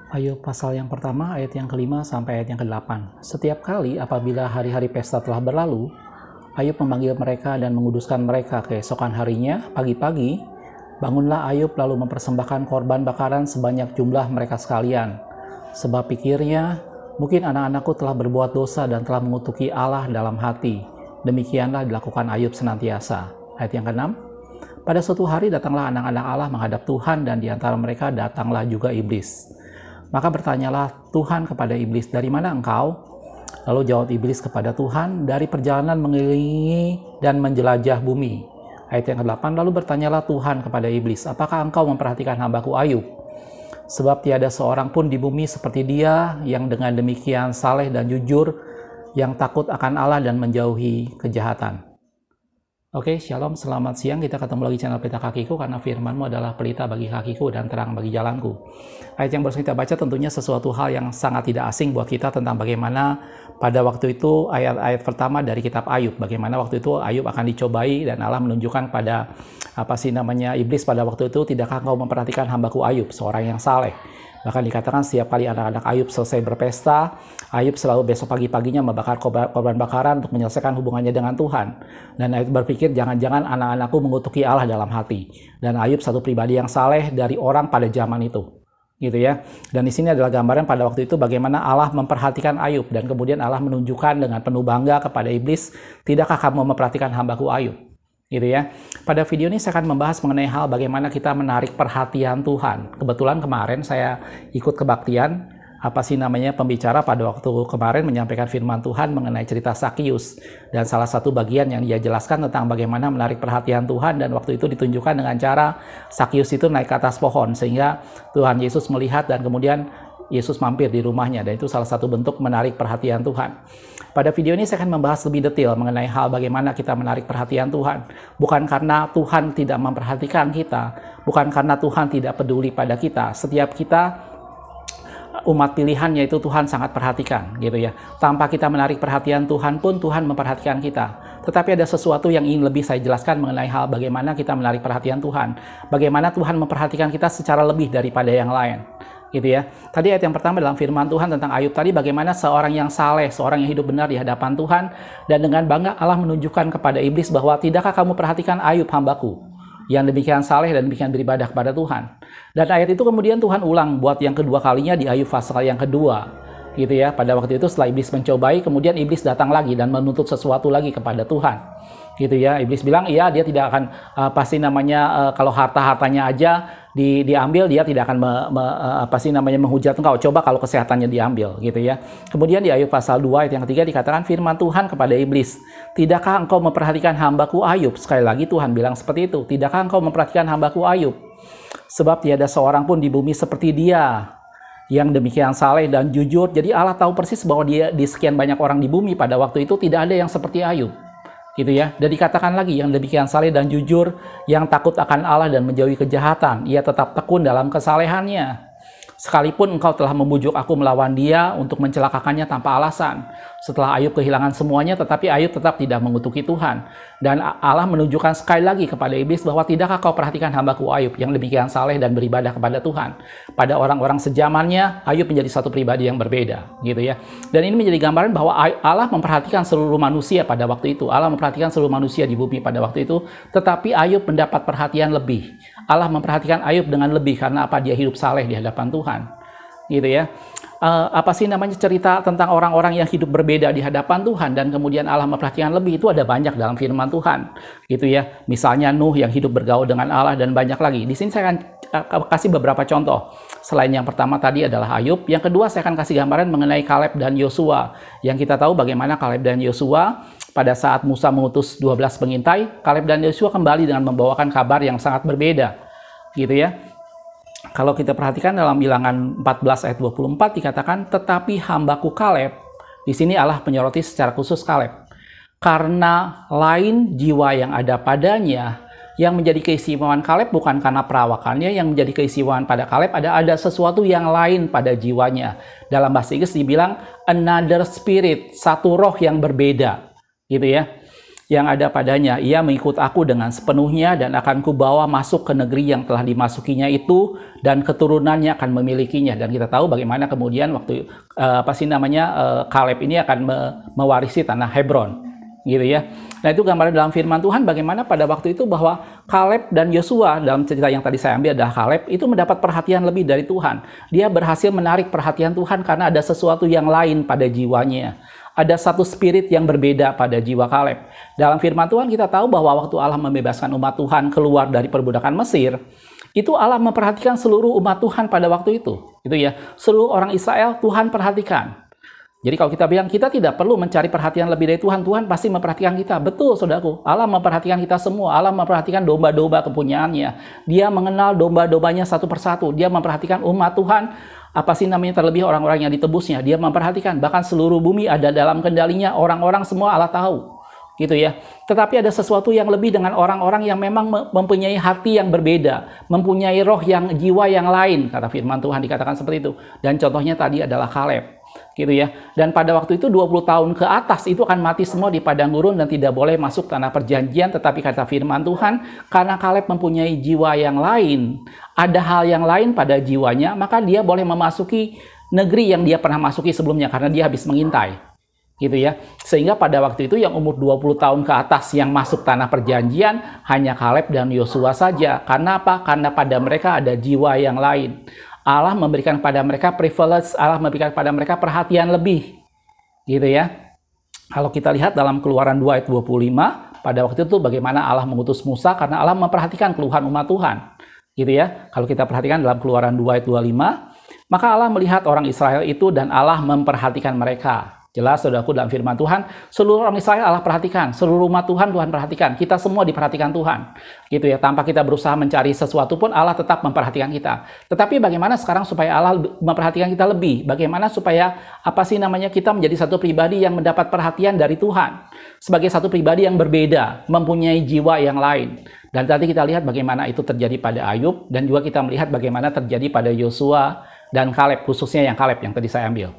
Ayub pasal yang pertama ayat yang kelima sampai ayat yang ke-8. Setiap kali apabila hari-hari pesta telah berlalu, Ayub memanggil mereka dan menguduskan mereka keesokan harinya, pagi-pagi, bangunlah Ayub lalu mempersembahkan korban bakaran sebanyak jumlah mereka sekalian. Sebab pikirnya, mungkin anak-anakku telah berbuat dosa dan telah mengutuki Allah dalam hati. Demikianlah dilakukan Ayub senantiasa. Ayat yang ke-6. Pada suatu hari datanglah anak-anak Allah menghadap Tuhan dan di antara mereka datanglah juga iblis. Maka bertanyalah Tuhan kepada iblis, dari mana engkau? Lalu jawab iblis kepada Tuhan, dari perjalanan mengelilingi dan menjelajah bumi. Ayat yang ke-8, lalu bertanyalah Tuhan kepada iblis, apakah engkau memperhatikan hambaku Ayub? Sebab tiada seorang pun di bumi seperti dia yang dengan demikian saleh dan jujur, yang takut akan Allah dan menjauhi kejahatan. Oke, shalom, selamat siang. Kita ketemu lagi channel Pelita Kakiku, karena firman-Mu adalah pelita bagi kakiku dan terang bagi jalanku. Ayat yang baru kita baca tentunya sesuatu hal yang sangat tidak asing buat kita tentang bagaimana pada waktu itu ayat-ayat pertama dari kitab Ayub. Bagaimana waktu itu Ayub akan dicobai dan Allah menunjukkan pada iblis pada waktu itu, tidakkah engkau memperhatikan hambaku Ayub, seorang yang saleh. Bahkan dikatakan setiap kali anak-anak Ayub selesai berpesta, Ayub selalu besok pagi-paginya membakar korban bakaran untuk menyelesaikan hubungannya dengan Tuhan. Dan Ayub berpikir, jangan-jangan anak-anakku mengutuki Allah dalam hati. Dan Ayub satu pribadi yang saleh dari orang pada zaman itu. Gitu ya. Dan di sini adalah gambaran pada waktu itu bagaimana Allah memperhatikan Ayub. Dan kemudian Allah menunjukkan dengan penuh bangga kepada iblis, tidakkah kamu memperhatikan hambaku Ayub? Gitu ya. Pada video ini saya akan membahas mengenai hal bagaimana kita menarik perhatian Tuhan. Kebetulan kemarin saya ikut kebaktian pembicara pada waktu kemarin menyampaikan firman Tuhan mengenai cerita Sakius, dan salah satu bagian yang dia jelaskan tentang bagaimana menarik perhatian Tuhan, dan waktu itu ditunjukkan dengan cara Sakius itu naik ke atas pohon sehingga Tuhan Yesus melihat dan kemudian Yesus mampir di rumahnya, dan itu salah satu bentuk menarik perhatian Tuhan. Pada video ini saya akan membahas lebih detail mengenai hal bagaimana kita menarik perhatian Tuhan. Bukan karena Tuhan tidak memperhatikan kita, bukan karena Tuhan tidak peduli pada kita. Setiap kita umat pilihan, yaitu Tuhan sangat perhatikan, gitu ya. Tanpa kita menarik perhatian Tuhan pun Tuhan memperhatikan kita. Tetapi ada sesuatu yang ingin lebih saya jelaskan mengenai hal bagaimana kita menarik perhatian Tuhan. Bagaimana Tuhan memperhatikan kita secara lebih daripada yang lain. Gitu ya. Tadi ayat yang pertama dalam firman Tuhan tentang Ayub tadi, bagaimana seorang yang saleh, seorang yang hidup benar di hadapan Tuhan, dan dengan bangga Allah menunjukkan kepada iblis bahwa tidakkah kamu perhatikan Ayub hambaku yang demikian saleh dan demikian beribadah kepada Tuhan. Dan ayat itu kemudian Tuhan ulang buat yang kedua kalinya di Ayub pasal yang kedua. Gitu ya. Pada waktu itu setelah iblis mencobai, kemudian iblis datang lagi dan menuntut sesuatu lagi kepada Tuhan. Gitu ya. Iblis bilang, iya, dia tidak akan kalau harta-hartanya aja diambil, dia tidak akan menghujat engkau. Coba kalau kesehatannya diambil, gitu ya. Kemudian di Ayub pasal 2 ayat yang ketiga dikatakan firman Tuhan kepada iblis, tidakkah engkau memperhatikan hambaku Ayub? Sekali lagi Tuhan bilang seperti itu, tidakkah engkau memperhatikan hambaku Ayub? Sebab tiada seorang pun di bumi seperti dia yang demikian saleh dan jujur. Jadi Allah tahu persis bahwa dia di sekian banyak orang di bumi pada waktu itu tidak ada yang seperti Ayub. Gitu ya. Dan dikatakan lagi, yang demikian saleh dan jujur, yang takut akan Allah dan menjauhi kejahatan, ia tetap tekun dalam kesalehannya. Sekalipun engkau telah membujuk aku melawan dia untuk mencelakakannya tanpa alasan. Setelah Ayub kehilangan semuanya, tetapi Ayub tetap tidak mengutuki Tuhan. Dan Allah menunjukkan sekali lagi kepada iblis bahwa tidakkah kau perhatikan hambaku Ayub yang demikian saleh dan beribadah kepada Tuhan. Pada orang-orang sejamannya, Ayub menjadi satu pribadi yang berbeda, gitu ya. Dan ini menjadi gambaran bahwa Allah memperhatikan seluruh manusia pada waktu itu. Allah memperhatikan seluruh manusia di bumi pada waktu itu, tetapi Ayub mendapat perhatian lebih. Allah memperhatikan Ayub dengan lebih karena apa? Dia hidup saleh di hadapan Tuhan, gitu ya. Cerita tentang orang-orang yang hidup berbeda di hadapan Tuhan dan kemudian Allah memperhatikan lebih, itu ada banyak dalam firman Tuhan, gitu ya. Misalnya Nuh yang hidup bergaul dengan Allah dan banyak lagi. Di sini saya akan kasih beberapa contoh. Selain yang pertama tadi adalah Ayub, yang kedua saya akan kasih gambaran mengenai Kaleb dan Yosua. Yang kita tahu bagaimana Kaleb dan Yosua pada saat Musa mengutus 12 pengintai, Kaleb dan Yosua kembali dengan membawakan kabar yang sangat berbeda, gitu ya. Kalau kita perhatikan dalam Bilangan 14 ayat 24 dikatakan, tetapi hambaku Kaleb, di sini Allah menyoroti secara khusus Kaleb, karena lain jiwa yang ada padanya. Yang menjadi keistimewaan Kaleb bukan karena perawakannya, yang menjadi keistimewaan pada Kaleb ada sesuatu yang lain pada jiwanya. Dalam bahasa Inggris dibilang another spirit, satu roh yang berbeda, gitu ya. yang ada padanya. Ia mengikut aku dengan sepenuhnya dan akan kubawa masuk ke negeri yang telah dimasukinya itu, dan keturunannya akan memilikinya. Dan kita tahu bagaimana kemudian waktu Kaleb ini akan mewarisi tanah Hebron, gitu ya. Nah, itu gambaran dalam firman Tuhan bagaimana pada waktu itu bahwa Kaleb dan Yosua, dalam cerita yang tadi saya ambil adalah Kaleb, itu mendapat perhatian lebih dari Tuhan. Dia berhasil menarik perhatian Tuhan karena ada sesuatu yang lain pada jiwanya. Ada satu spirit yang berbeda pada jiwa Kaleb. Dalam firman Tuhan kita tahu bahwa waktu Allah membebaskan umat Tuhan keluar dari perbudakan Mesir, itu Allah memperhatikan seluruh umat Tuhan pada waktu itu. Itu ya, seluruh orang Israel Tuhan perhatikan. Jadi kalau kita bilang kita tidak perlu mencari perhatian lebih dari Tuhan, Tuhan pasti memperhatikan kita. Betul, saudaraku. Allah memperhatikan kita semua. Allah memperhatikan domba-domba kepunyaannya. Dia mengenal domba-dombanya satu persatu. Dia memperhatikan umat Tuhan, terlebih orang-orang yang ditebusnya. Dia memperhatikan, bahkan seluruh bumi ada dalam kendalinya, orang-orang semua Allah tahu, gitu ya. Tetapi ada sesuatu yang lebih dengan orang-orang yang memang mempunyai hati yang berbeda, mempunyai roh yang jiwa yang lain, kata firman Tuhan dikatakan seperti itu. Dan contohnya tadi adalah Kaleb, gitu ya. Dan pada waktu itu 20 tahun ke atas itu akan mati semua di padang gurun dan tidak boleh masuk tanah perjanjian. Tetapi kata firman Tuhan, karena Kaleb mempunyai jiwa yang lain, ada hal yang lain pada jiwanya, maka dia boleh memasuki negeri yang dia pernah masuki sebelumnya karena dia habis mengintai, gitu ya. Sehingga pada waktu itu yang umur 20 tahun ke atas yang masuk tanah perjanjian hanya Kaleb dan Yosua saja. Karena apa? Karena pada mereka ada jiwa yang lain. Allah memberikan pada mereka privilege, Allah memberikan pada mereka perhatian lebih, gitu ya. Kalau kita lihat dalam Keluaran 2 ayat 25, pada waktu itu bagaimana Allah mengutus Musa karena Allah memperhatikan keluhan umat Tuhan, gitu ya. Kalau kita perhatikan dalam Keluaran 2 ayat 25, maka Allah melihat orang Israel itu dan Allah memperhatikan mereka. Jelas, saudaraku, dalam firman Tuhan, seluruh orang Israel Allah perhatikan, seluruh umat Tuhan Tuhan perhatikan, kita semua diperhatikan Tuhan, gitu ya. Tanpa kita berusaha mencari sesuatu pun Allah tetap memperhatikan kita. Tetapi bagaimana sekarang supaya Allah memperhatikan kita lebih? Bagaimana supaya kita menjadi satu pribadi yang mendapat perhatian dari Tuhan, sebagai satu pribadi yang berbeda, mempunyai jiwa yang lain. Dan tadi kita lihat bagaimana itu terjadi pada Ayub, dan juga kita melihat bagaimana terjadi pada Yosua dan Kaleb, khususnya yang Kaleb yang tadi saya ambil,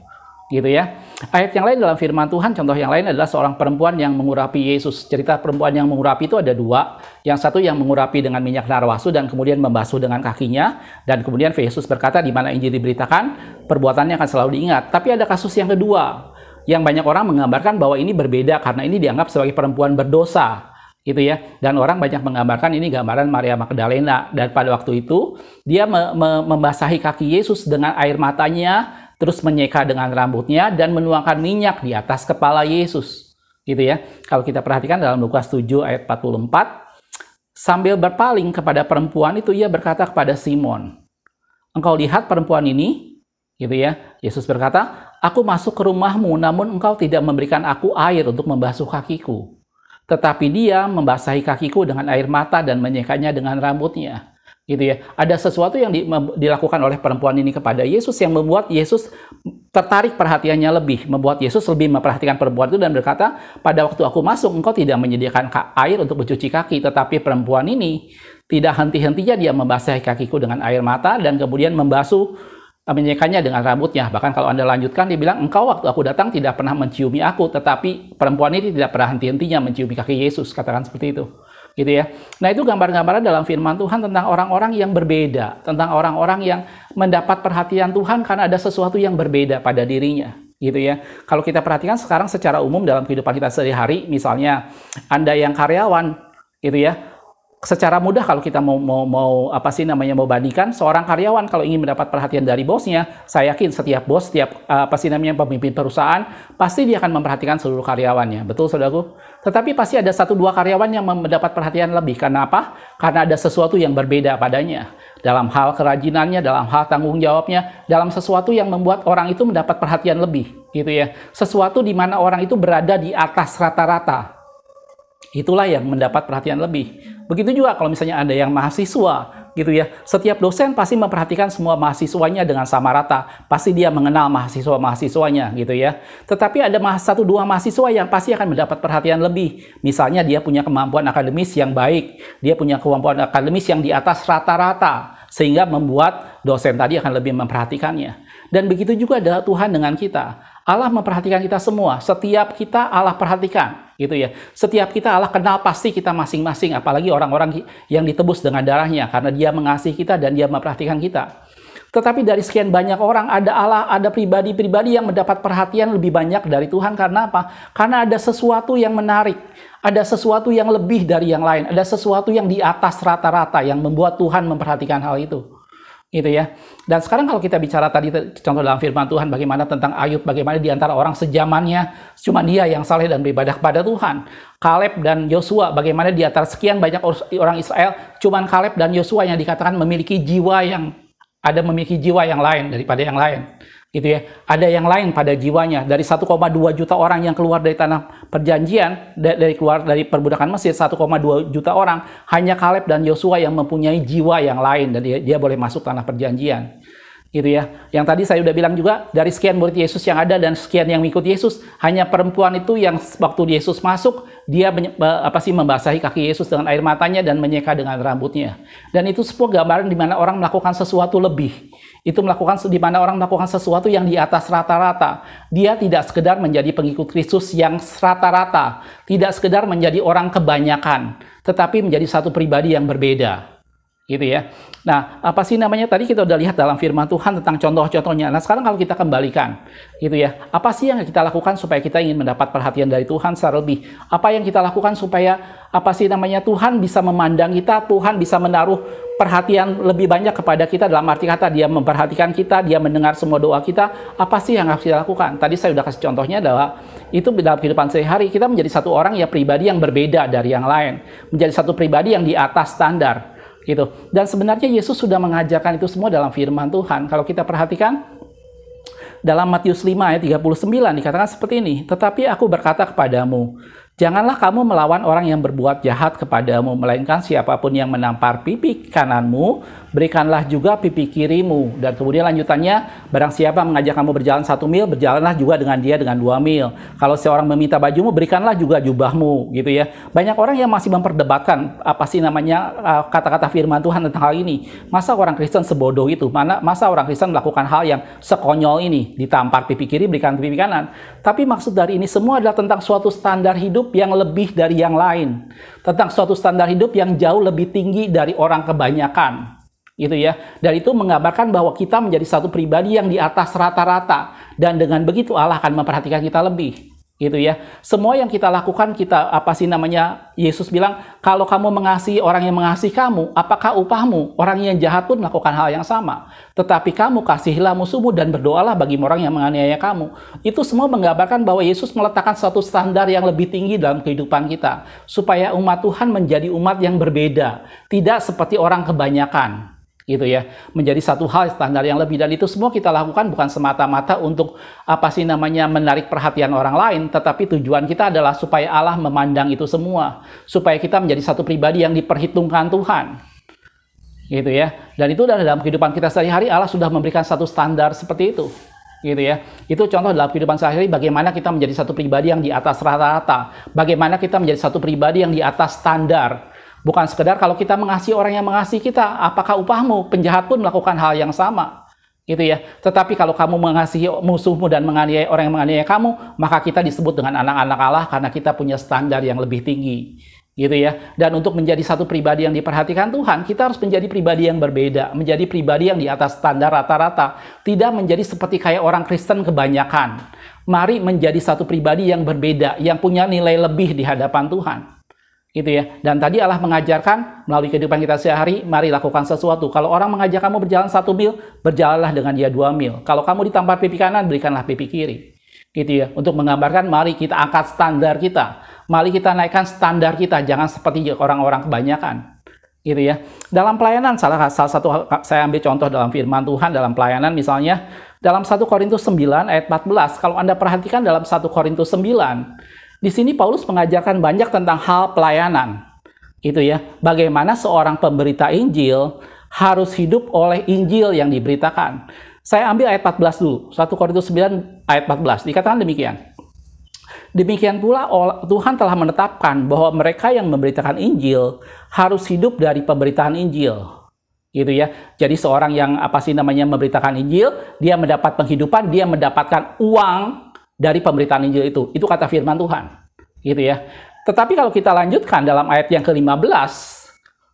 gitu ya. Ayat yang lain dalam firman Tuhan, contoh yang lain adalah seorang perempuan yang mengurapi Yesus. Cerita perempuan yang mengurapi itu ada dua. Yang satu yang mengurapi dengan minyak narwastu dan kemudian membasuh dengan kakinya, dan kemudian Yesus berkata di mana Injil diberitakan, perbuatannya akan selalu diingat. Tapi ada kasus yang kedua yang banyak orang menggambarkan bahwa ini berbeda karena ini dianggap sebagai perempuan berdosa, gitu ya. Dan orang banyak menggambarkan ini gambaran Maria Magdalena, dan pada waktu itu dia membasahi kaki Yesus dengan air matanya, terus menyeka dengan rambutnya dan menuangkan minyak di atas kepala Yesus, gitu ya. Kalau kita perhatikan dalam Lukas 7 ayat 44, sambil berpaling kepada perempuan itu ia berkata kepada Simon, engkau lihat perempuan ini, gitu ya. Yesus berkata, aku masuk ke rumahmu namun engkau tidak memberikan aku air untuk membasuh kakiku, tetapi dia membasahi kakiku dengan air mata dan menyekanya dengan rambutnya, gitu ya. Ada sesuatu yang dilakukan oleh perempuan ini kepada Yesus yang membuat Yesus tertarik perhatiannya lebih, membuat Yesus lebih memperhatikan perempuan itu dan berkata, pada waktu aku masuk engkau tidak menyediakan air untuk mencuci kaki, tetapi perempuan ini tidak henti-hentinya dia membasahi kakiku dengan air mata dan kemudian menyekanya dengan rambutnya. Bahkan kalau Anda lanjutkan, dia bilang, engkau waktu aku datang tidak pernah menciumi aku, tetapi perempuan ini tidak pernah henti-hentinya menciumi kaki Yesus, katakan seperti itu, gitu ya. Nah, itu gambar-gambaran dalam firman Tuhan tentang orang-orang yang berbeda, tentang orang-orang yang mendapat perhatian Tuhan karena ada sesuatu yang berbeda pada dirinya, gitu ya. Kalau kita perhatikan sekarang secara umum dalam kehidupan kita sehari-hari, misalnya Anda yang karyawan, gitu ya, secara mudah kalau kita mau bandingkan, seorang karyawan kalau ingin mendapat perhatian dari bosnya, saya yakin setiap bos, setiap pemimpin perusahaan, pasti dia akan memperhatikan seluruh karyawannya. Betul, saudaraku? Tetapi pasti ada 1-2 karyawan yang mendapat perhatian lebih. Karena apa? Karena ada sesuatu yang berbeda padanya. Dalam hal kerajinannya, dalam hal tanggung jawabnya, dalam sesuatu yang membuat orang itu mendapat perhatian lebih, gitu ya. Sesuatu di mana orang itu berada di atas rata-rata. Itulah yang mendapat perhatian lebih. Begitu juga kalau misalnya Anda yang mahasiswa, gitu ya. Setiap dosen pasti memperhatikan semua mahasiswanya dengan sama rata. Pasti dia mengenal mahasiswa-mahasiswanya, gitu ya. Tetapi ada 1-2 mahasiswa yang pasti akan mendapat perhatian lebih. Misalnya dia punya kemampuan akademis yang baik, dia punya kemampuan akademis yang di atas rata-rata, sehingga membuat dosen tadi akan lebih memperhatikannya. Dan begitu juga adalah Tuhan dengan kita. Allah memperhatikan kita semua. Setiap kita Allah perhatikan, gitu ya. Setiap kita Allah kenal pasti kita masing-masing, apalagi orang-orang yang ditebus dengan darahnya, karena Dia mengasihi kita dan Dia memperhatikan kita. Tetapi dari sekian banyak orang, ada pribadi-pribadi yang mendapat perhatian lebih banyak dari Tuhan. Karena apa? Karena ada sesuatu yang menarik, ada sesuatu yang lebih dari yang lain, ada sesuatu yang di atas rata-rata yang membuat Tuhan memperhatikan hal itu. Gitu ya. Dan sekarang kalau kita bicara tadi contoh dalam firman Tuhan bagaimana tentang Ayub, bagaimana di antara orang sejamannya cuma dia yang saleh dan beribadah kepada Tuhan. Kaleb dan Yosua, bagaimana di antara sekian banyak orang Israel cuma Kaleb dan Yosua yang dikatakan memiliki jiwa yang lain daripada yang lain. Gitu ya. Ada yang lain pada jiwanya. Dari 1,2 juta orang yang keluar dari tanah perjanjian, keluar dari perbudakan Mesir, 1,2 juta orang, hanya Kaleb dan Yosua yang mempunyai jiwa yang lain dan dia boleh masuk tanah perjanjian. Gitu ya. Yang tadi saya udah bilang juga, dari sekian murid Yesus yang ada dan sekian yang mengikuti Yesus, hanya perempuan itu yang waktu Yesus masuk, dia membasahi kaki Yesus dengan air matanya dan menyeka dengan rambutnya. Dan itu sebuah gambaran di mana orang melakukan sesuatu lebih. Itu di mana orang melakukan sesuatu yang di atas rata-rata. Dia tidak sekedar menjadi pengikut Kristus yang rata-rata, tidak sekedar menjadi orang kebanyakan, tetapi menjadi satu pribadi yang berbeda. Gitu ya. Nah, tadi kita udah lihat dalam firman Tuhan tentang contoh-contohnya. Nah, sekarang kalau kita kembalikan, gitu ya. Apa sih yang kita lakukan supaya kita ingin mendapat perhatian dari Tuhan secara lebih? Apa yang kita lakukan supaya Tuhan bisa memandang kita, Tuhan bisa menaruh perhatian lebih banyak kepada kita, dalam arti kata Dia memperhatikan kita, Dia mendengar semua doa kita. Apa sih yang harus kita lakukan? Tadi saya udah kasih contohnya adalah itu dalam kehidupan sehari-hari kita menjadi satu orang ya pribadi yang berbeda dari yang lain, menjadi satu pribadi yang di atas standar. Gitu. Dan sebenarnya Yesus sudah mengajarkan itu semua dalam firman Tuhan. Kalau kita perhatikan dalam Matius 5 ayat 39 dikatakan seperti ini, "Tetapi aku berkata kepadamu, janganlah kamu melawan orang yang berbuat jahat kepadamu, melainkan siapapun yang menampar pipi kananmu, berikanlah juga pipi kirimu." Dan kemudian lanjutannya, "Barang siapa mengajak kamu berjalan 1 mil, berjalanlah juga dengan dia dengan 2 mil. Kalau seorang meminta bajumu, berikanlah juga jubahmu." Gitu ya. Banyak orang yang masih memperdebatkan kata-kata firman Tuhan tentang hal ini. Masa orang Kristen sebodoh itu? Masa orang Kristen melakukan hal yang sekonyol ini? Ditampar pipi kiri, berikan pipi kanan. Tapi maksud dari ini semua adalah tentang suatu standar hidup yang lebih dari yang lain. Tentang suatu standar hidup yang jauh lebih tinggi dari orang kebanyakan. Gitu ya. Dan itu menggambarkan bahwa kita menjadi satu pribadi yang di atas rata-rata. Dan dengan begitu Allah akan memperhatikan kita lebih. Gitu ya. Semua yang kita lakukan, Yesus bilang, kalau kamu mengasihi orang yang mengasihi kamu, apakah upahmu? Orang yang jahat pun melakukan hal yang sama. Tetapi kamu kasihilah musuhmu dan berdoalah bagi orang yang menganiaya kamu. Itu semua menggambarkan bahwa Yesus meletakkan suatu standar yang lebih tinggi dalam kehidupan kita. Supaya umat Tuhan menjadi umat yang berbeda. Tidak seperti orang kebanyakan. Gitu ya, menjadi satu hal standar yang lebih. Dan itu semua kita lakukan bukan semata-mata untuk menarik perhatian orang lain, tetapi tujuan kita adalah supaya Allah memandang itu semua, supaya kita menjadi satu pribadi yang diperhitungkan Tuhan. Gitu ya. Dan itu dalam kehidupan kita sehari-hari Allah sudah memberikan satu standar seperti itu. Gitu ya. Itu contoh dalam kehidupan sehari-hari bagaimana kita menjadi satu pribadi yang di atas rata-rata, bagaimana kita menjadi satu pribadi yang di atas standar. Bukan sekedar kalau kita mengasihi orang yang mengasihi kita, apakah upahmu? Penjahat pun melakukan hal yang sama. Gitu ya. Tetapi kalau kamu mengasihi musuhmu dan menganiaya orang yang menganiaya kamu, maka kita disebut dengan anak-anak Allah karena kita punya standar yang lebih tinggi. Gitu ya. Dan untuk menjadi satu pribadi yang diperhatikan Tuhan, kita harus menjadi pribadi yang berbeda, menjadi pribadi yang di atas standar rata-rata, tidak menjadi seperti kayak orang Kristen kebanyakan. Mari menjadi satu pribadi yang berbeda, yang punya nilai lebih di hadapan Tuhan. Gitu ya. Dan tadi Allah mengajarkan melalui kehidupan kita sehari, mari lakukan sesuatu. Kalau orang mengajak kamu berjalan 1 mil, berjalanlah dengan dia 2 mil. Kalau kamu ditampar pipi kanan, berikanlah pipi kiri. Gitu ya. Untuk menggambarkan mari kita angkat standar kita. Mari kita naikkan standar kita, jangan seperti orang-orang kebanyakan. Gitu ya. Dalam pelayanan, salah satu saya ambil contoh dalam firman Tuhan dalam pelayanan, misalnya dalam 1 Korintus 9 ayat 14. Kalau Anda perhatikan dalam 1 Korintus 9, di sini Paulus mengajarkan banyak tentang hal pelayanan. Gitu ya. Bagaimana seorang pemberita Injil harus hidup oleh Injil yang diberitakan. Saya ambil ayat 14 dulu. 1 Korintus 9 ayat 14. Dikatakan demikian. Demikian pula Tuhan telah menetapkan bahwa mereka yang memberitakan Injil harus hidup dari pemberitaan Injil. gitu ya. Jadi seorang yang memberitakan Injil, dia mendapat penghidupan, dia mendapatkan uang dari pemberitaan Injil itu. Itu kata firman Tuhan, gitu ya. Tetapi kalau kita lanjutkan dalam ayat yang ke-15,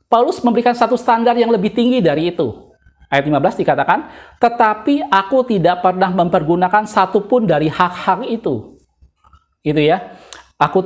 Paulus memberikan satu standar yang lebih tinggi dari itu. Ayat 15 dikatakan, tetapi aku tidak pernah mempergunakan satupun dari hak-hak itu. Gitu ya. Aku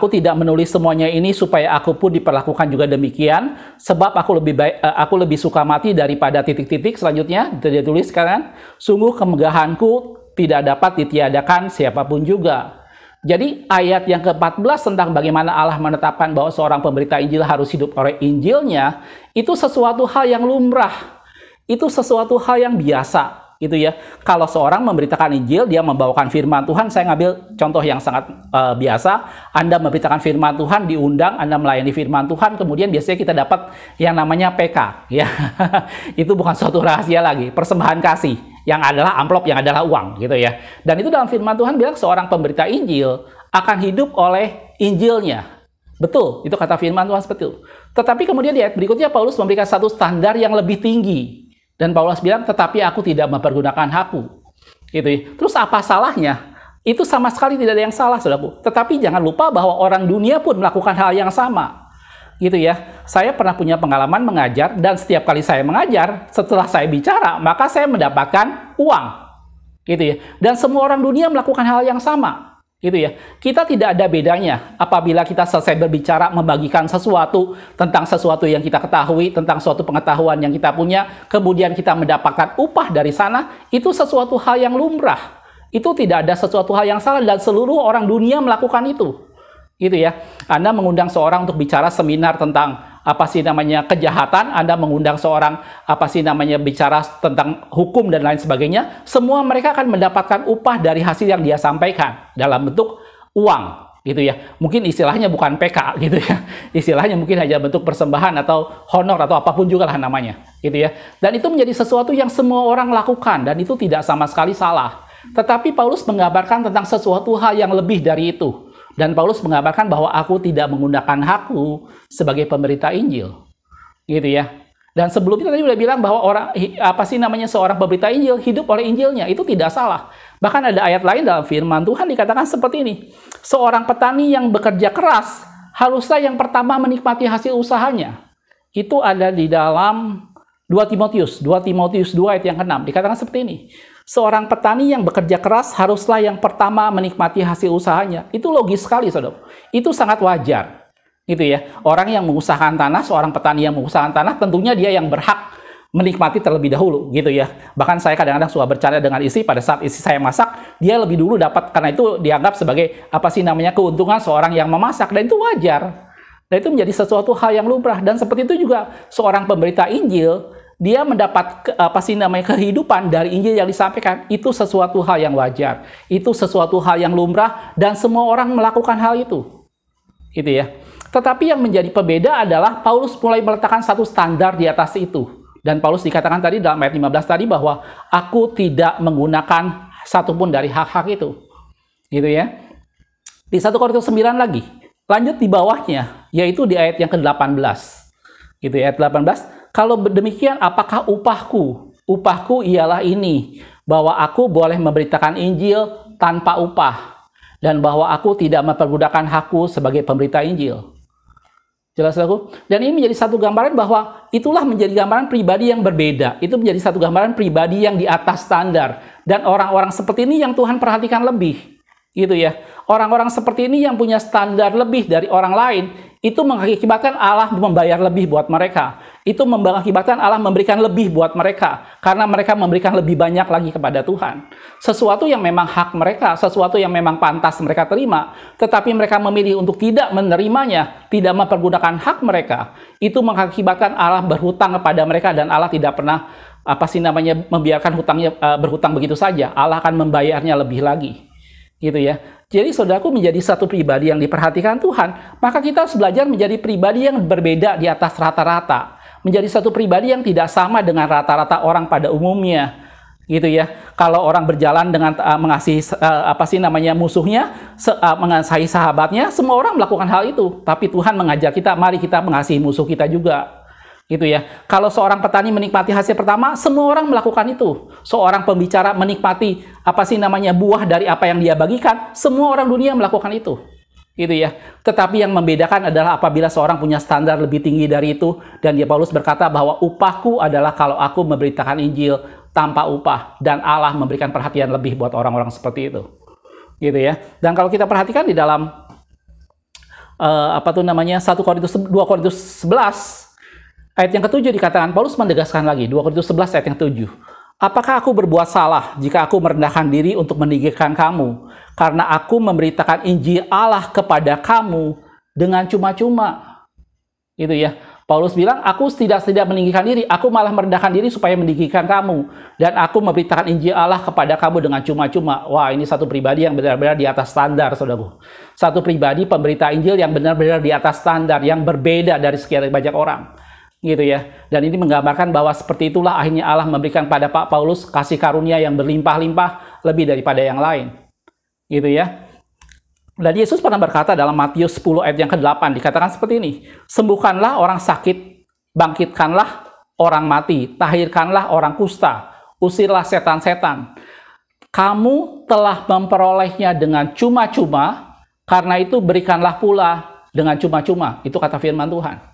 tidak menulis semuanya ini supaya aku pun diperlakukan juga demikian, sebab aku lebih suka mati daripada titik-titik selanjutnya. Dia tuliskan, sungguh kemegahanku tidak dapat ditiadakan siapapun juga. Jadi ayat yang ke-14 tentang bagaimana Allah menetapkan bahwa seorang pemberita Injil harus hidup oleh Injilnya, itu sesuatu hal yang lumrah. Itu sesuatu hal yang biasa, gitu ya. Kalau seorang memberitakan Injil, dia membawakan firman Tuhan. Saya ngambil contoh yang sangat biasa. Anda memberitakan firman Tuhan, diundang, Anda melayani firman Tuhan, kemudian biasanya kita dapat yang namanya PK, ya. Itu bukan suatu rahasia lagi, persembahan kasih, yang adalah amplop, yang adalah uang, gitu ya. Dan itu dalam firman Tuhan bilang seorang pemberita Injil akan hidup oleh Injilnya. Betul, itu kata firman Tuhan seperti itu. Tetapi kemudian di ayat berikutnya Paulus memberikan satu standar yang lebih tinggi. Dan Paulus bilang, tetapi aku tidak mempergunakan hakku. Gitu ya. Terus apa salahnya? Itu sama sekali tidak ada yang salah, saudaraku. Tetapi jangan lupa bahwa orang dunia pun melakukan hal yang sama. Gitu ya. Saya pernah punya pengalaman mengajar, dan setiap kali saya mengajar, setelah saya bicara, maka saya mendapatkan uang. Gitu ya. Dan semua orang dunia melakukan hal yang sama. Gitu ya. Kita tidak ada bedanya apabila kita selesai berbicara, membagikan sesuatu tentang sesuatu yang kita ketahui, tentang suatu pengetahuan yang kita punya, kemudian kita mendapatkan upah dari sana, itu sesuatu hal yang lumrah. Itu tidak ada sesuatu hal yang salah, dan seluruh orang dunia melakukan itu. Gitu ya. Anda mengundang seorang untuk bicara seminar tentang kejahatan, Anda mengundang seorang bicara tentang hukum dan lain sebagainya, semua mereka akan mendapatkan upah dari hasil yang dia sampaikan dalam bentuk uang, gitu ya. Mungkin istilahnya bukan PK, gitu ya. Istilahnya mungkin hanya bentuk persembahan atau honor atau apapun juga lah namanya, gitu ya. Dan itu menjadi sesuatu yang semua orang lakukan, dan itu tidak sama sekali salah. Tetapi Paulus menggambarkan tentang sesuatu hal yang lebih dari itu. Dan Paulus mengabarkan bahwa aku tidak menggunakan hakku sebagai pemberita Injil, gitu ya. Dan sebelumnya tadi udah bilang bahwa seorang pemberita Injil hidup oleh Injilnya, itu tidak salah. Bahkan ada ayat lain dalam firman Tuhan dikatakan seperti ini. Seorang petani yang bekerja keras haruslah yang pertama menikmati hasil usahanya. Itu ada di dalam 2 Timotius 2 ayat yang ke-6 dikatakan seperti ini. Seorang petani yang bekerja keras haruslah yang pertama menikmati hasil usahanya. Itu logis sekali, saudara. Itu sangat wajar. Gitu ya. Orang yang mengusahakan tanah, seorang petani yang mengusahakan tanah, tentunya dia yang berhak menikmati terlebih dahulu, gitu ya. Bahkan saya kadang-kadang suka bercanda dengan istri, pada saat istri saya masak, dia lebih dulu dapat, karena itu dianggap sebagai keuntungan seorang yang memasak, dan itu wajar. Dan itu menjadi sesuatu hal yang lumrah. Dan seperti itu juga seorang pemberita Injil, dia mendapat kehidupan dari Injil yang disampaikan. Itu sesuatu hal yang wajar. Itu sesuatu hal yang lumrah, dan semua orang melakukan hal itu. Gitu ya. Tetapi yang menjadi pembeda adalah Paulus mulai meletakkan satu standar di atas itu. Dan Paulus dikatakan tadi dalam ayat 15 tadi bahwa aku tidak menggunakan satupun dari hak-hak itu. Gitu ya. Di 1 Korintus 9 lagi. Lanjut di bawahnya, yaitu di ayat yang ke-18. Gitu ya, ayat 18. Kalau demikian, apakah upahku? Upahku ialah ini, bahwa aku boleh memberitakan Injil tanpa upah, dan bahwa aku tidak mempergunakan hakku sebagai pemberita Injil. Jelas aku? Dan ini menjadi satu gambaran bahwa itulah menjadi gambaran pribadi yang berbeda. Itu menjadi satu gambaran pribadi yang di atas standar. Dan orang-orang seperti ini yang Tuhan perhatikan lebih. Gitu ya. Orang-orang seperti ini yang punya standar lebih dari orang lain, itu mengakibatkan Allah membayar lebih buat mereka. Itu mengakibatkan Allah memberikan lebih buat mereka. Karena mereka memberikan lebih banyak lagi kepada Tuhan. Sesuatu yang memang hak mereka, sesuatu yang memang pantas mereka terima, tetapi mereka memilih untuk tidak menerimanya, tidak mempergunakan hak mereka. Itu mengakibatkan Allah berhutang kepada mereka, dan Allah tidak pernah membiarkan hutangnya berhutang begitu saja. Allah akan membayarnya lebih lagi. Gitu ya. Jadi saudaraku, menjadi satu pribadi yang diperhatikan Tuhan, maka kita harus belajar menjadi pribadi yang berbeda di atas rata-rata. Menjadi satu pribadi yang tidak sama dengan rata-rata orang pada umumnya. Gitu ya. Kalau orang berjalan dengan mengasihi musuhnya, mengasihi sahabatnya, semua orang melakukan hal itu. Tapi Tuhan mengajak kita, mari kita mengasihi musuh kita juga. Gitu ya. Kalau seorang petani menikmati hasil pertama, semua orang melakukan itu. Seorang pembicara menikmati buah dari apa yang dia bagikan, semua orang dunia melakukan itu. Gitu ya. Tetapi yang membedakan adalah apabila seorang punya standar lebih tinggi dari itu, dan dia Paulus berkata bahwa upahku adalah kalau aku memberitakan Injil tanpa upah, dan Allah memberikan perhatian lebih buat orang-orang seperti itu. Gitu ya. Dan kalau kita perhatikan di dalam 2 Korintus 11 ayat yang ke-7 dikatakan, Paulus menegaskan lagi, 2 Korintus 11 ayat yang 7. Apakah aku berbuat salah jika aku merendahkan diri untuk meninggikan kamu? Karena aku memberitakan Injil Allah kepada kamu dengan cuma-cuma. Gitu ya. Paulus bilang, aku tidak meninggikan diri, aku malah merendahkan diri supaya meninggikan kamu. Dan aku memberitakan Injil Allah kepada kamu dengan cuma-cuma. Wah, ini satu pribadi yang benar-benar di atas standar, saudaraku. Satu pribadi pemberita Injil yang benar-benar di atas standar, yang berbeda dari sekian banyak orang. Gitu ya. Dan ini menggambarkan bahwa seperti itulah akhirnya Allah memberikan pada Pak Paulus kasih karunia yang berlimpah-limpah lebih daripada yang lain. Gitu ya. Dan Yesus pernah berkata dalam Matius 10 ayat yang ke-8 dikatakan seperti ini. Sembuhkanlah orang sakit, bangkitkanlah orang mati, tahirkanlah orang kusta, usirlah setan-setan. Kamu telah memperolehnya dengan cuma-cuma, karena itu berikanlah pula dengan cuma-cuma. Itu kata firman Tuhan.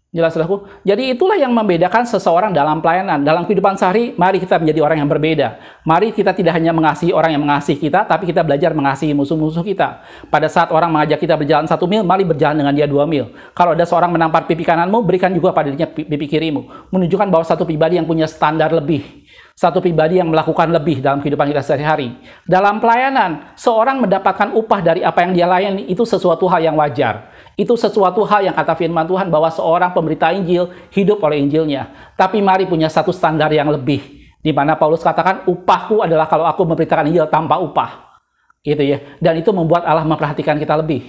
Jelas, saudaraku? Jadi itulah yang membedakan seseorang dalam pelayanan. Dalam kehidupan sehari, mari kita menjadi orang yang berbeda. Mari kita tidak hanya mengasihi orang yang mengasihi kita, tapi kita belajar mengasihi musuh-musuh kita. Pada saat orang mengajak kita berjalan 1 mil, mari berjalan dengan dia 2 mil. Kalau ada seorang menampar pipi kananmu, berikan juga padanya pipi kirimu. Menunjukkan bahwa satu pribadi yang punya standar lebih. Satu pribadi yang melakukan lebih dalam kehidupan kita sehari-hari. Dalam pelayanan, seorang mendapatkan upah dari apa yang dia layani, itu sesuatu hal yang wajar. Itu sesuatu hal yang kata firman Tuhan bahwa seorang pemberita Injil hidup oleh Injilnya. Tapi mari punya satu standar yang lebih. Di mana Paulus katakan, upahku adalah kalau aku memberitakan Injil tanpa upah. Gitu ya. Dan itu membuat Allah memperhatikan kita lebih.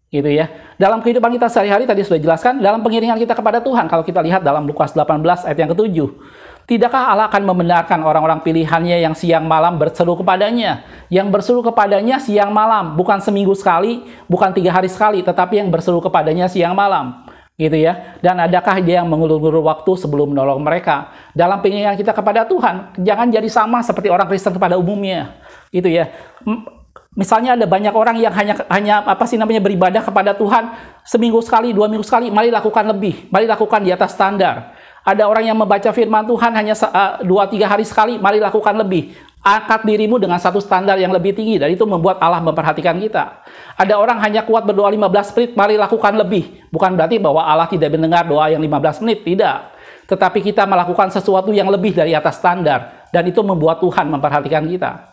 Gitu ya. Dalam kehidupan kita sehari-hari tadi sudah dijelaskan, dalam pengiringan kita kepada Tuhan. Kalau kita lihat dalam Lukas 18 ayat yang ke-7. Tidakkah Allah akan membenarkan orang-orang pilihannya yang siang malam berseru kepadanya? Yang berseru kepadanya siang malam, bukan seminggu sekali, bukan 3 hari sekali, tetapi yang berseru kepadanya siang malam. Gitu ya. Dan adakah dia yang mengulur-ulur waktu sebelum menolong mereka? Dalam pengiringan kita kepada Tuhan, jangan jadi sama seperti orang Kristen pada umumnya. Gitu ya. Misalnya ada banyak orang yang hanya beribadah kepada Tuhan seminggu sekali, 2 minggu sekali, mari lakukan lebih. Mari lakukan di atas standar. Ada orang yang membaca firman Tuhan hanya 2-3 hari sekali, mari lakukan lebih. Angkat dirimu dengan satu standar yang lebih tinggi, dan itu membuat Allah memperhatikan kita. Ada orang hanya kuat berdoa 15 menit, mari lakukan lebih. Bukan berarti bahwa Allah tidak mendengar doa yang 15 menit, tidak. Tetapi kita melakukan sesuatu yang lebih dari atas standar, dan itu membuat Tuhan memperhatikan kita.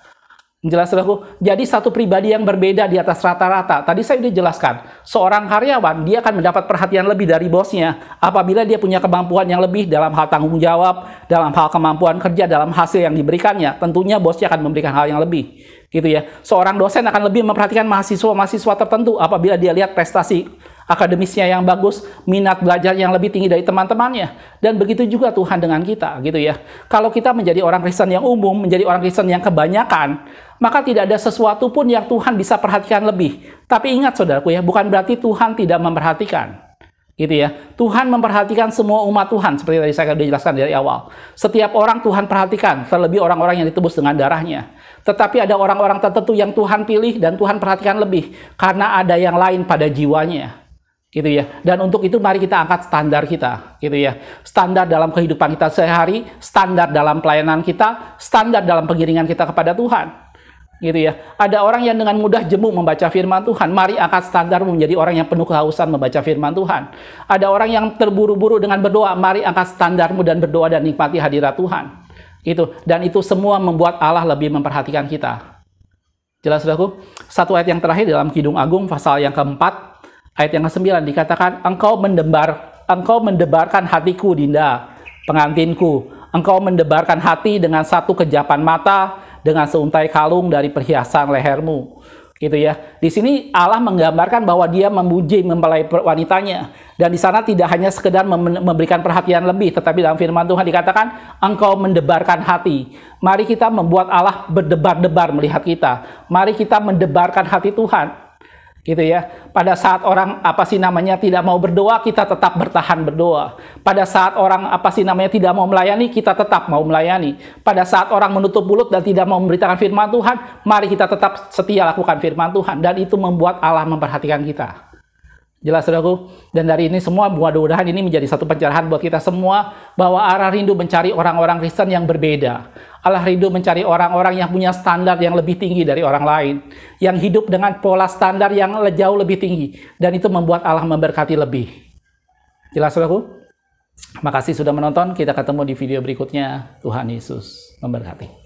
Jelas, saudaraku? Jadi satu pribadi yang berbeda di atas rata-rata. Tadi saya sudah jelaskan, seorang karyawan, dia akan mendapat perhatian lebih dari bosnya apabila dia punya kemampuan yang lebih dalam hal tanggung jawab, dalam hal kemampuan kerja, dalam hasil yang diberikannya. Tentunya bosnya akan memberikan hal yang lebih. Gitu ya. Seorang dosen akan lebih memperhatikan mahasiswa-mahasiswa tertentu apabila dia lihat prestasi akademisnya yang bagus, minat belajar yang lebih tinggi dari teman-temannya. Dan begitu juga Tuhan dengan kita, gitu ya. Kalau kita menjadi orang Kristen yang umum, menjadi orang Kristen yang kebanyakan, maka tidak ada sesuatu pun yang Tuhan bisa perhatikan lebih. Tapi ingat, saudaraku ya, bukan berarti Tuhan tidak memperhatikan. Gitu ya. Tuhan memperhatikan semua umat Tuhan, seperti tadi saya sudah jelaskan dari awal. Setiap orang Tuhan perhatikan, terlebih orang-orang yang ditebus dengan darahnya. Tetapi ada orang-orang tertentu yang Tuhan pilih dan Tuhan perhatikan lebih, karena ada yang lain pada jiwanya. Gitu ya. Dan untuk itu mari kita angkat standar kita, gitu ya. Standar dalam kehidupan kita sehari, standar dalam pelayanan kita, standar dalam pengiringan kita kepada Tuhan. Gitu ya. Ada orang yang dengan mudah jemu membaca firman Tuhan. Mari angkat standarmu menjadi orang yang penuh kehausan membaca firman Tuhan. Ada orang yang terburu-buru dengan berdoa. Mari angkat standarmu dan berdoa dan nikmati hadirat Tuhan. Gitu. Dan itu semua membuat Allah lebih memperhatikan kita. Jelas, saudaraku? Satu ayat yang terakhir dalam Kidung Agung pasal yang keempat, ayat yang ke-9 dikatakan, engkau mendebarkan hatiku, Dinda, pengantinku. Engkau mendebarkan hati dengan satu kejapan mata, dengan seuntai kalung dari perhiasan lehermu. Gitu ya. Di sini Allah menggambarkan bahwa dia memuji mempelai wanitanya. Dan di sana tidak hanya sekedar memberikan perhatian lebih, tetapi dalam firman Tuhan dikatakan, engkau mendebarkan hati. Mari kita membuat Allah berdebar-debar melihat kita. Mari kita mendebarkan hati Tuhan. Gitu ya. Pada saat orang tidak mau berdoa, kita tetap bertahan berdoa. Pada saat orang tidak mau melayani, kita tetap mau melayani. Pada saat orang menutup mulut dan tidak mau memberitakan firman Tuhan, mari kita tetap setia lakukan firman Tuhan, dan itu membuat Allah memperhatikan kita. Jelas, saudaraku? Dan dari ini semua, mudah-mudahan ini menjadi satu pencerahan buat kita semua, bahwa Allah rindu mencari orang-orang Kristen yang berbeda. Allah rindu mencari orang-orang yang punya standar yang lebih tinggi dari orang lain, yang hidup dengan pola standar yang jauh lebih tinggi, dan itu membuat Allah memberkati lebih. Jelas, saudaraku? Makasih sudah menonton, kita ketemu di video berikutnya. Tuhan Yesus memberkati.